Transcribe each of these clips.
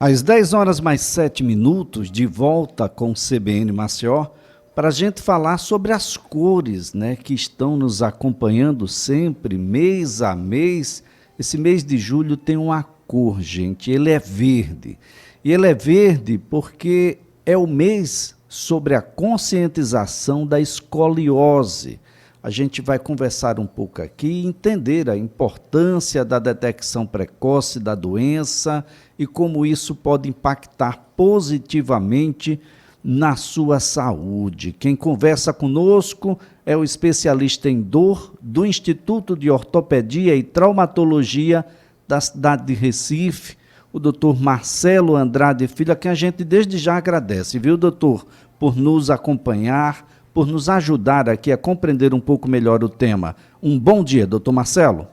Às 10 horas mais 7 minutos, de volta com o CBN Maceió, para a gente falar sobre as cores, né, que estão nos acompanhando sempre, mês a mês. Esse mês de julho tem uma cor, gente, ele é verde. E ele é verde porque é o mês sobre a conscientização da escoliose. A gente vai conversar um pouco aqui e entender a importância da detecção precoce da doença e como isso pode impactar positivamente na sua saúde. Quem conversa conosco é o especialista em dor do Instituto de Ortopedia e Traumatologia da cidade de Recife, o doutor Marcelo Andrade Filho, a quem a gente desde já agradece, viu, doutor, por nos acompanhar, por nos ajudar aqui a compreender um pouco melhor o tema. Um bom dia, doutor Marcelo.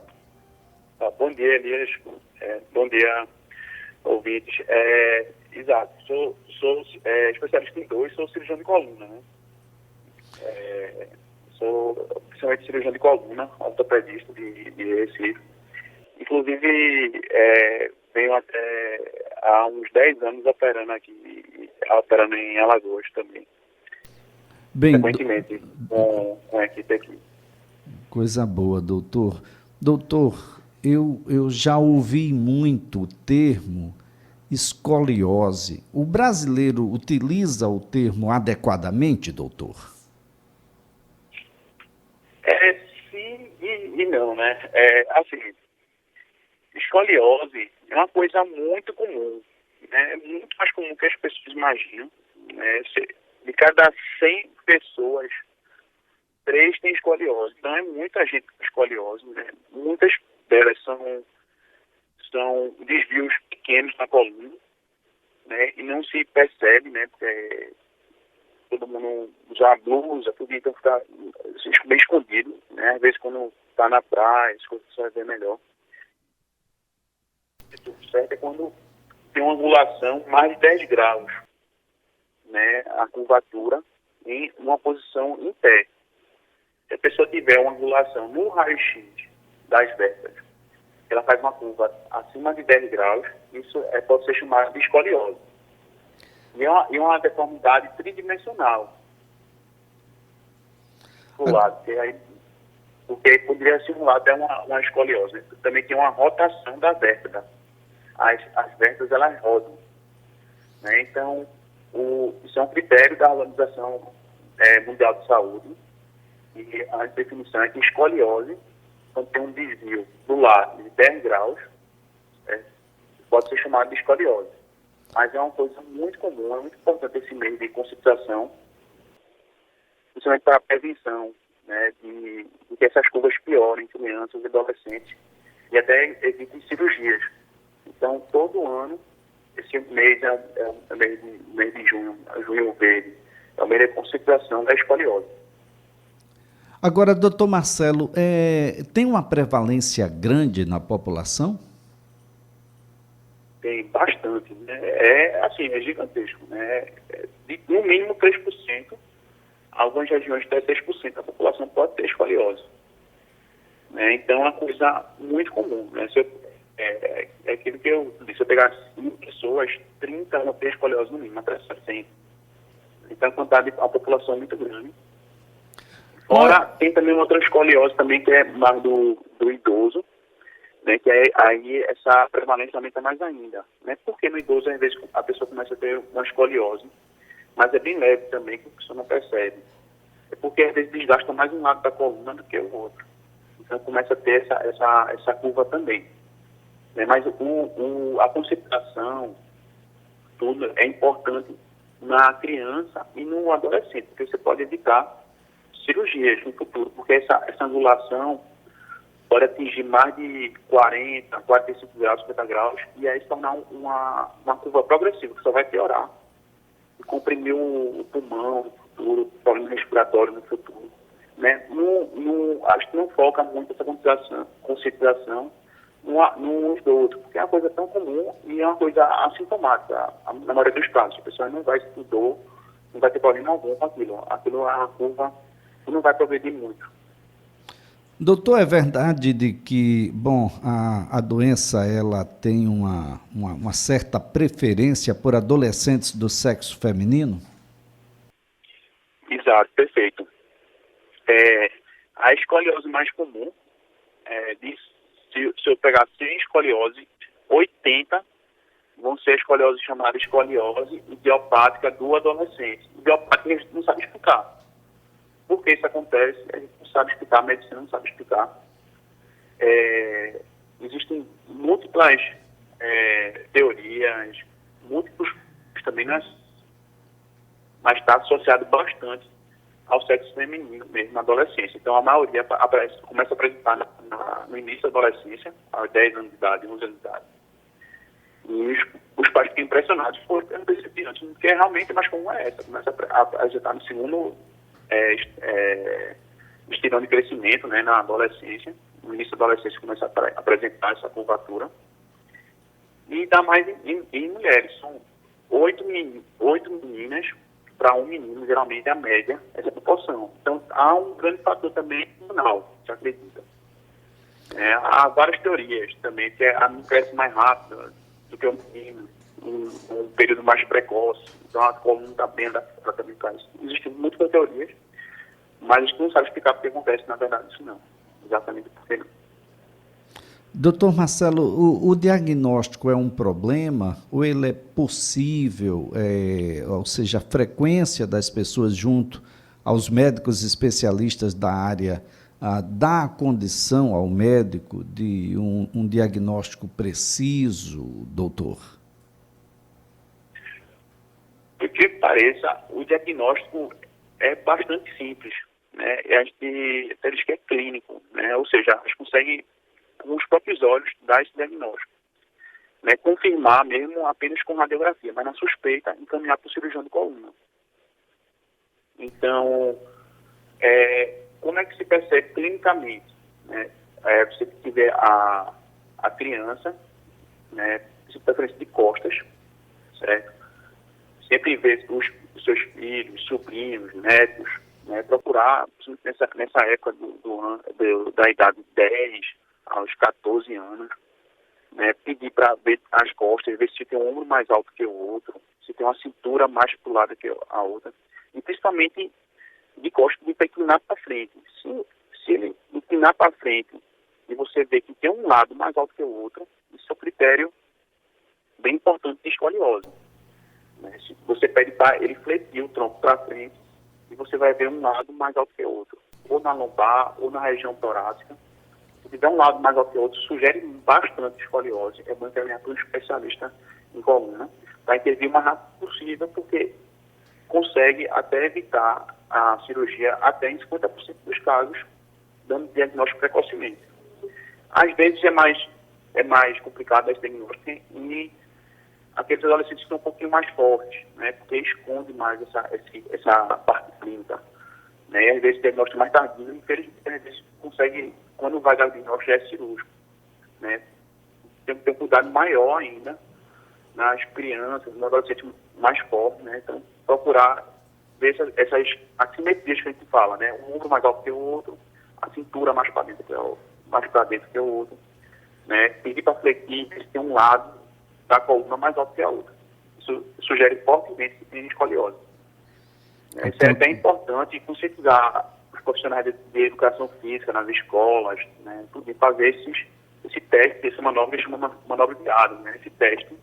Bom dia, Elias. Bom dia, ouvintes. Exato, sou especialista em dor e sou cirurgião de coluna, né? Sou principalmente cirurgião de coluna, ortopedista de Recife. Inclusive, venho até há uns 10 anos operando em Alagoas também. Bem, Frequentemente com a equipe aqui. Coisa boa, doutor. Doutor, eu já ouvi muito o termo escoliose. O brasileiro utiliza o termo adequadamente, doutor? Sim e não, né? Assim, escoliose é uma coisa muito comum, né? É muito mais comum que as pessoas imaginam, né? De cada 100 pessoas, 3 têm escoliose. Então é muita gente com escoliose, né? Muitas delas são desvios pequenos na coluna, né? E não se percebe, né? Porque todo mundo usa blusa, tudo, então fica bem escondido, né? Às vezes quando está na praia, as coisas só vê melhor. Tudo certo é quando tem uma angulação mais de 10 graus, né? A curvatura em uma posição em pé. Se a pessoa tiver uma angulação no raio-x das vértebras, ela faz uma curva acima de 10 graus, isso pode ser chamado de escoliose. E é uma deformidade tridimensional do lado, porque aí poderia simular até uma escoliose. Também tem uma rotação da vértebra. As vértebras, elas rodam, né? Então, isso é um critério da Organização Mundial de Saúde, e a definição é que escoliose, quando tem um desvio do lado de 10 graus, pode ser chamado de escoliose. Mas é uma coisa muito comum, é muito importante esse meio de conscientização, principalmente para a prevenção, né, de que essas curvas piorem em crianças e adolescentes, e até evitem cirurgias. Então, todo ano, esse mês é o mês de junho, junho verde, é o mês de conscientização da escoliose. Agora, doutor Marcelo, tem uma prevalência grande na população? Tem bastante, né? É gigantesco, né? No mínimo 3%, algumas regiões até 6% da população pode ter escoliose, né? Então é uma coisa muito comum, né? É aquilo que eu disse, se eu pegar 5 pessoas, 30 vão ter escoliose no mínimo, até 60. Então a população é muito grande. Fora, tem também uma outra escoliose também, que é mais do idoso, né, que aí essa prevalência aumenta mais ainda, né? Porque no idoso, às vezes, a pessoa começa a ter uma escoliose, mas é bem leve também, que a pessoa não percebe. É porque, às vezes, desgasta mais um lado da coluna do que o outro. Então, começa a ter essa curva também, né? Mas a conscientização, tudo, é importante na criança e no adolescente, porque você pode evitar cirurgias no futuro, porque essa angulação pode atingir mais de 40, 45 graus, 50 graus, e aí se tornar uma curva progressiva, que só vai piorar. E comprimir o pulmão no futuro, problema respiratório no futuro, né? Acho que não foca muito essa conscientização nos outros, porque é uma coisa tão comum e é uma coisa assintomática, na maioria dos casos. A pessoa não vai se dor, não vai ter problema algum com aquilo. Aquilo é uma curva que não vai progredir muito. Doutor, é verdade de que, bom, a doença ela tem uma certa preferência por adolescentes do sexo feminino? Exato, perfeito. A escoliose mais comum, se eu pegar 100 escoliose, 80 vão ser escoliose chamada escoliose idiopática do adolescente. Idiopática a gente não sabe explicar. Por que isso acontece? A gente não sabe explicar, a medicina não sabe explicar. Existem múltiplas teorias, múltiplos também, mas está associado bastante ao sexo feminino mesmo na adolescência. Então, a maioria começa a apresentar no início da adolescência, aos 10 anos de idade, 11 anos de idade. E os pais ficam impressionados, pô, eu não percebi antes, porque realmente mais comum é essa. Começa a apresentar no segundo estirão de crescimento, né, na adolescência. No início da adolescência começa a apresentar essa curvatura. E dá mais em mulheres. São 8 meninas para um menino, geralmente é a média, essa proporção. Então, há um grande fator também hormonal, se acredita. Há várias teorias também, que a menina cresce mais rápido do que o menino, um período mais precoce, então a coluna está bem adaptada também para isso. Existem muitas teorias, mas a gente não sabe explicar porque acontece, na verdade, isso não. Exatamente porque não. Doutor Marcelo, o diagnóstico é um problema ou ele é possível, ou seja, a frequência das pessoas junto aos médicos especialistas da área dá a condição ao médico de um diagnóstico preciso, doutor? Por que pareça, o diagnóstico é bastante simples, né? A gente até diz que é clínico, né? Ou seja, a gente consegue com os próprios olhos dar esse diagnóstico, né? Confirmar mesmo apenas com radiografia, mas na suspeita encaminhar para o cirurgião de coluna. Então, como é que se percebe clinicamente, né? Você tiver a criança, né, de preferência de costas, certo? Sempre ver os seus filhos, sobrinhos, netos, né, procurar nessa época da idade de 10 aos 14 anos, né, pedir para ver as costas, ver se tem um ombro mais alto que o outro, se tem uma cintura mais pro lado que a outra, e principalmente de costas de inclinar para frente. Se ele inclinar para frente e você vê que tem um lado mais alto que o outro, isso é um critério bem importante de escoliose. Né? Se você pede para ele fletir o tronco para frente, e você vai ver um lado mais alto que o outro, ou na lombar, ou na região torácica. Se tiver um lado mais alto que o outro, sugere bastante escoliose. É bom encaminhar para um especialista em coluna, para intervir o mais rápido possível, porque consegue até evitar a cirurgia até em 50% dos casos, dando diagnóstico precocemente. Às vezes é mais complicado esse diagnóstico e aqueles adolescentes que estão um pouquinho mais fortes, né, porque esconde mais essa parte clínica. Né, e às vezes o diagnóstico é mais tardio, infelizmente, às vezes consegue, quando vai dar o diagnóstico, é cirúrgico. Né. Tem que ter um cuidado maior ainda nas crianças, nos adolescentes mais fortes, né, então procurar ver essas assimetrias que a gente fala, né, um ombro mais alto que o outro, a cintura mais para dentro que o outro, né, pedir para fletir, se tem um lado da coluna mais alto que a outra. Isso sugere fortemente que tem escoliose. Isso é até importante conscientizar os profissionais de educação física nas escolas, né, de fazer esse teste, essa manobra que chama manobra de Adams, né, esse teste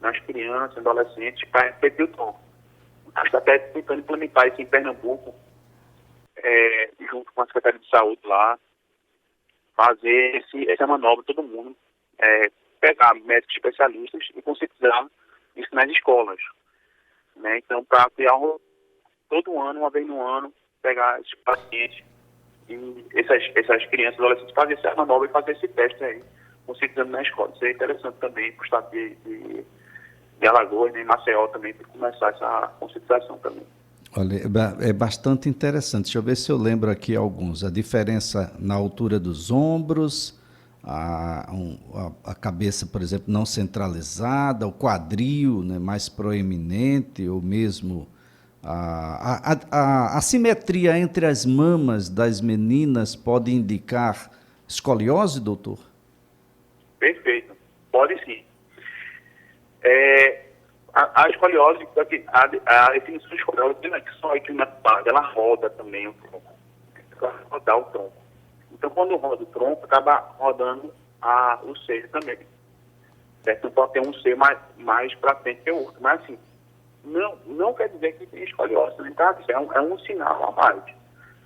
nas crianças, adolescentes, para repetir o tronco. A gente está até tentando implementar isso em Pernambuco, junto com a Secretaria de Saúde lá, fazer essa manobra, todo mundo, pegar médicos especialistas e conscientizar isso nas escolas. Né? Então, para criar todo ano, uma vez no ano, pegar esses pacientes e essas crianças, adolescentes, fazer essa manobra e fazer esse teste aí, conscientizando na escola. Isso é interessante também para o estado de Alagoas, né, em Maceió também, para começar essa conscientização também. Olha, é bastante interessante. Deixa eu ver se eu lembro aqui alguns. A diferença na altura dos ombros, a cabeça, por exemplo, não centralizada, o quadril, né, mais proeminente, ou mesmo A simetria entre as mamas das meninas pode indicar escoliose, doutor? Perfeito. Pode sim. A escoliose, a definição de escoliose não é que só a inclinatória, ela roda também o tronco. Ela rodar o tronco. Então, quando roda o tronco, acaba rodando o seio também. Certo? Não pode ter um seio mais para frente que o outro. Mas, assim, não quer dizer que tem escoliose, né? Tá? Isso é um sinal a mais.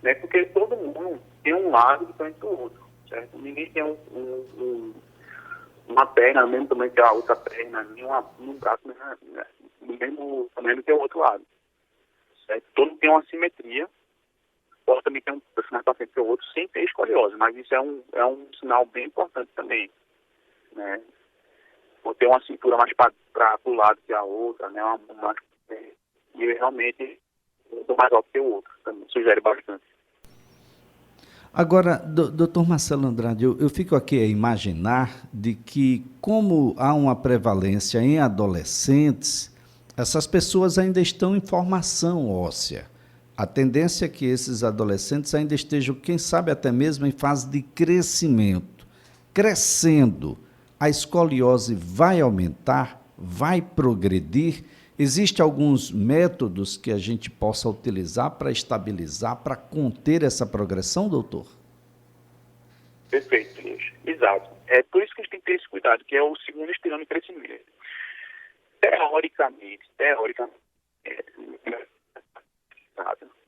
Né? Porque todo mundo tem um lado diferente do outro. Certo? Ninguém tem uma perna no mesmo tamanho que a outra perna, nenhum braço no mesmo tamanho que o outro lado. Certo? Todo mundo tem uma simetria. Pode também ter um mais para frente que o outro sem ter escoliose, mas isso é um sinal bem importante também. Né? Ou ter uma cintura mais para o lado que a outra, né? E realmente mais alto que o outro, também sugere bastante. Agora, doutor Marcelo Andrade, eu fico aqui a imaginar de que, como há uma prevalência em adolescentes, essas pessoas ainda estão em formação óssea. A tendência é que esses adolescentes ainda estejam, quem sabe até mesmo em fase de crescimento. Crescendo, a escoliose vai aumentar, vai progredir. Existem alguns métodos que a gente possa utilizar para estabilizar, para conter essa progressão, doutor? Perfeito, Luiz. Exato. É por isso que a gente tem que ter esse cuidado, que é o segundo estirão de crescimento. Teoricamente,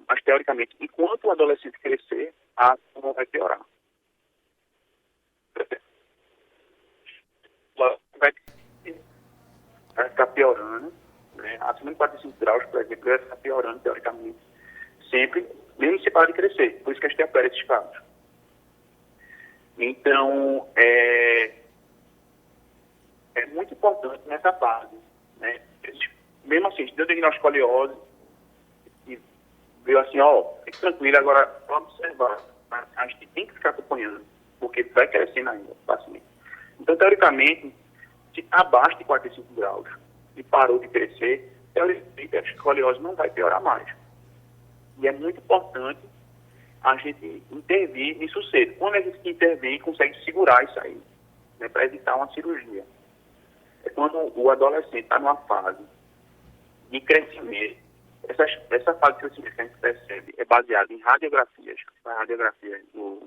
mas teoricamente, enquanto o adolescente crescer, a turma vai piorar. Vai ficar piorando, né? Acima de 45 graus, por exemplo, vai ficar piorando, teoricamente, sempre, mesmo se parar de crescer. Por isso que a gente opera esses casos. Então, é muito importante nessa fase, né? Mesmo assim, se deu diagnóstico de escoliose, e veio assim, fique tranquilo, agora vamos observar. A gente tem que ficar acompanhando, porque vai crescendo ainda, facilmente. Então, teoricamente, se abaixo de 45 graus e parou de crescer, teoricamente a escoliose não vai piorar mais. E é muito importante a gente intervir nisso cedo. Quando a gente intervém, consegue segurar isso aí, né, para evitar uma cirurgia. É quando o adolescente está numa fase de crescimento. Essa fase de crescimento que a gente percebe é baseada em radiografias. A radiografia do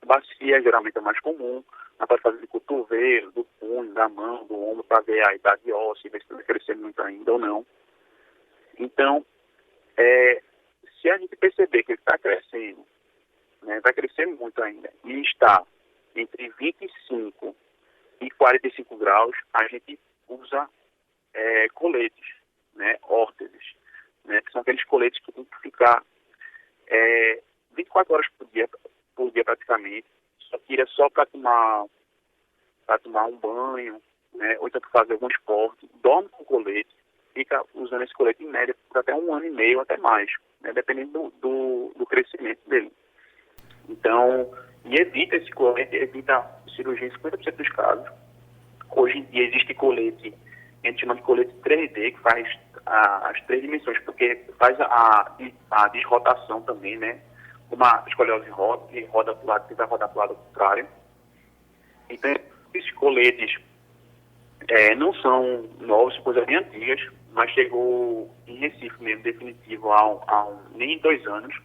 bacia geralmente é mais comum. Ela pode fazer do cotovelo, do punho, da mão, do ombro, para ver a idade óssea, ver se está crescendo muito ainda ou não. Então, se a gente perceber que ele está crescendo, né, vai crescer muito ainda, e está entre 25 e 45 graus, a gente usa coletes, né, órteses, né, que são aqueles coletes que tem que ficar 24 horas por dia praticamente, só tira só para tomar um banho, né, ou então para fazer algum esporte, dorme com o colete, fica usando esse colete em média por até 1 ano e meio, até mais, né, dependendo do crescimento dele. Então, e evita esse colete, evita cirurgia em 50% dos casos. Hoje em dia existe colete, a gente chama de colete 3D, que faz as 3 dimensões, porque faz a desrotação também, né? Uma escoliose roda para o lado, tenta rodar para o lado contrário. Então, esses coletes não são novos, coisas bem antigas, mas chegou em Recife mesmo, definitivo, há nem 2 anos.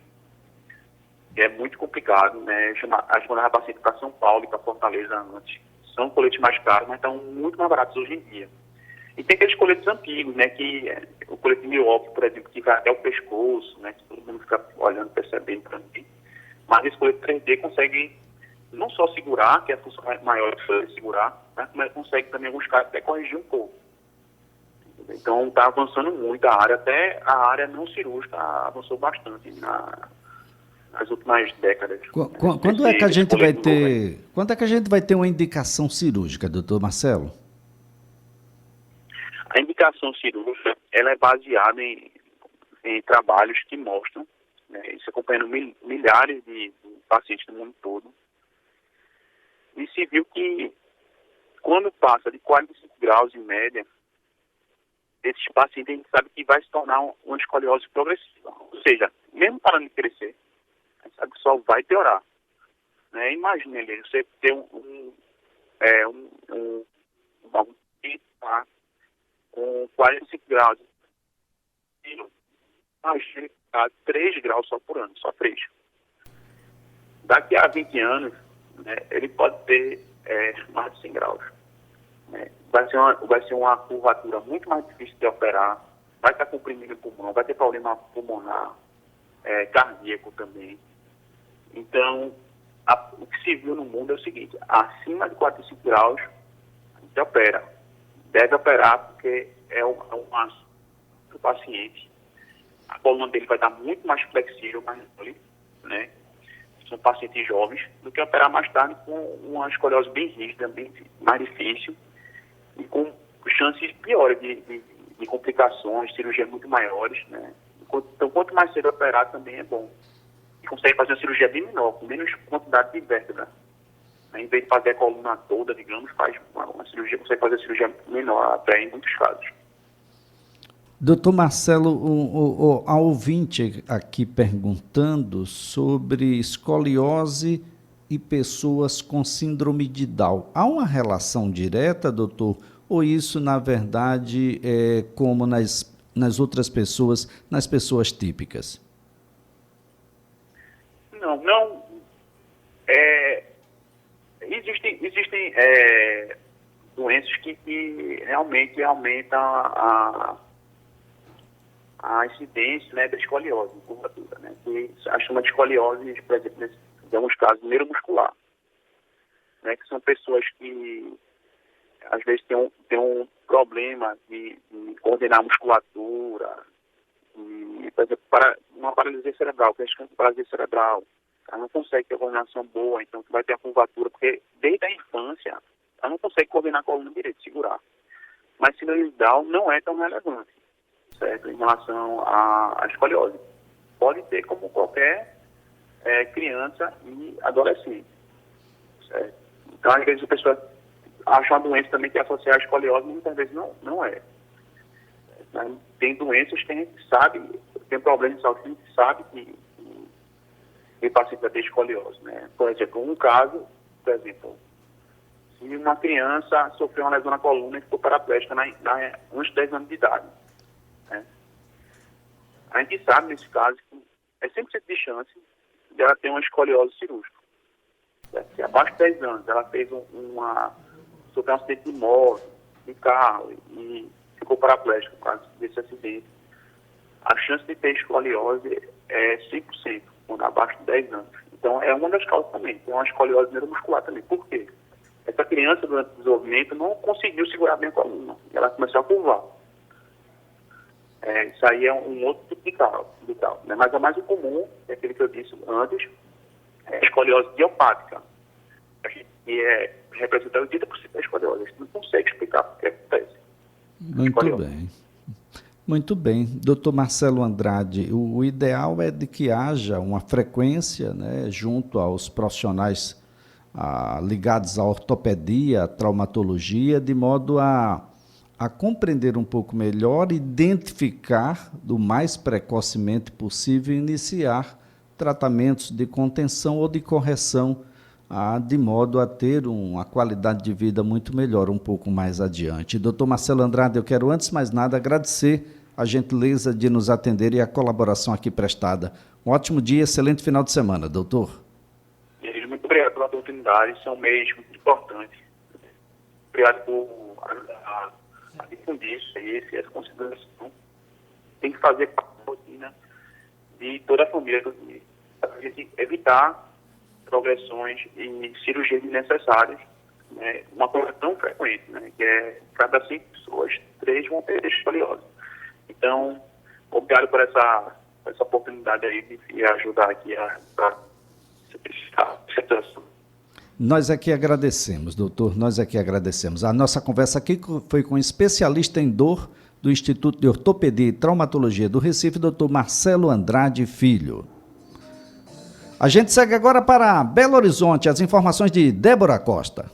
É muito complicado, né? A gente mandava paciente para São Paulo e para Fortaleza antes. São coletes mais caros, mas estão muito mais baratos hoje em dia. E tem aqueles coletes antigos, né? Que o colete Milwaukee, por exemplo, que vai até o pescoço, né? Que todo mundo fica olhando, percebendo também. Mas esse colete 3D consegue não só segurar, que é a função maior de segurar, mas consegue também, em alguns casos, até corrigir um pouco. Então, está avançando muito a área, até a área não cirúrgica avançou bastante nas últimas décadas. Quando é que a gente vai ter uma indicação cirúrgica, doutor Marcelo? A indicação cirúrgica, ela é baseada em trabalhos que mostram, né, isso acompanhando milhares de pacientes do mundo todo, e se viu que quando passa de 45 graus em média, desses pacientes a gente sabe que vai se tornar uma escoliose progressiva. Ou seja, mesmo parando de crescer, a gente sabe que só vai piorar. Né? Imagine ali, você ter um tá, com 45 graus, imagine a 3 graus só por ano, só 3. Daqui a 20 anos, né, ele pode ter mais de 100 graus. Né? Vai ser uma curvatura muito mais difícil de operar, vai estar comprimido o pulmão, vai ter problema pulmonar, cardíaco também. Então, o que se viu no mundo é o seguinte: acima de 45 graus, a gente opera. Deve operar porque é um assunto do paciente. A coluna dele vai estar muito mais flexível, mais mole, né? São pacientes jovens, do que operar mais tarde com uma escoliose bem rígida, bem mais difícil, e com chances piores de complicações, cirurgias muito maiores, né? Então, quanto mais cedo operar, também é bom. E consegue fazer uma cirurgia bem menor, com menos quantidade de vértebra. Em vez de fazer a coluna toda, digamos, faz uma cirurgia, consegue fazer a cirurgia menor até em muitos casos. Doutor Marcelo, a ouvinte aqui perguntando sobre escoliose e pessoas com síndrome de Down. Há uma relação direta, doutor? Ou isso, na verdade, é como nas outras pessoas, nas pessoas típicas? Não. Existem doenças que realmente aumentam a incidência, né, da escoliose, curvatura, né, que a chama de escoliose, por exemplo, em alguns casos, neuromuscular, né, que são pessoas que às vezes têm um problema de coordenar a musculatura, por exemplo, para uma paralisia cerebral, que é a paralisia cerebral, ela não consegue ter coordenação boa, então vai ter a curvatura, porque desde a infância ela não consegue coordenar a coluna direito, segurar. Mas síndrome de Down não é tão relevante, certo, em relação à escoliose. Pode ter como qualquer criança e adolescente, certo? Então, às vezes a pessoa acha uma doença também que é associada à escoliose, mas muitas vezes não é. Tem doenças que a gente sabe, tem problemas de saúde que a gente sabe que o paciente vai ter escoliose, né? Por exemplo, um caso, se uma criança sofreu uma lesão na coluna e ficou paraplégica antes de 10 anos de idade, né? A gente sabe, nesse caso, que é 100% de chance de ela ter uma escoliose cirúrgica. Se abaixo de 10 anos ela fez sofreu um acidente de moto, de carro, e ficou paraplégica por causa desse acidente, a chance de ter escoliose é 100%, quando abaixo de 10 anos. Então, é uma das causas também. Tem uma escoliose neuromuscular também. Por quê? Essa criança, durante o desenvolvimento, não conseguiu segurar bem a coluna. Ela começou a curvar. Isso aí é um outro tipo de causa, né? Mas a mais comum, é aquele que eu disse antes, é a escoliose idiopática, que representa 80% da escoliose. A gente não consegue explicar o que acontece. Muito bem. Muito bem. Doutor Marcelo Andrade, o ideal é de que haja uma frequência, né, junto aos profissionais ligados à ortopedia, à traumatologia, de modo a compreender um pouco melhor, identificar do mais precocemente possível e iniciar tratamentos de contenção ou de correção, de modo a ter uma qualidade de vida muito melhor um pouco mais adiante. Doutor Marcelo Andrade, eu quero, antes de mais nada, agradecer a gentileza de nos atender e a colaboração aqui prestada. Um ótimo dia, excelente final de semana, doutor. Muito obrigado pela oportunidade, isso é um mês muito importante. Obrigado por ajudar a difundir isso aí, essa consideração. Tem que fazer parte da rotina de toda a família, para a gente evitar progressões e cirurgias desnecessárias, né? Uma coisa tão frequente, né? Que é cada 5 pessoas, 3 vão ter escoliose. Então, obrigado por essa oportunidade aí de ajudar aqui a situação. Nós aqui agradecemos, doutor, nós aqui agradecemos. A nossa conversa aqui foi com um especialista em dor do Instituto de Ortopedia e Traumatologia do Recife, doutor Marcelo Andrade Filho. A gente segue agora para Belo Horizonte, as informações de Débora Costa.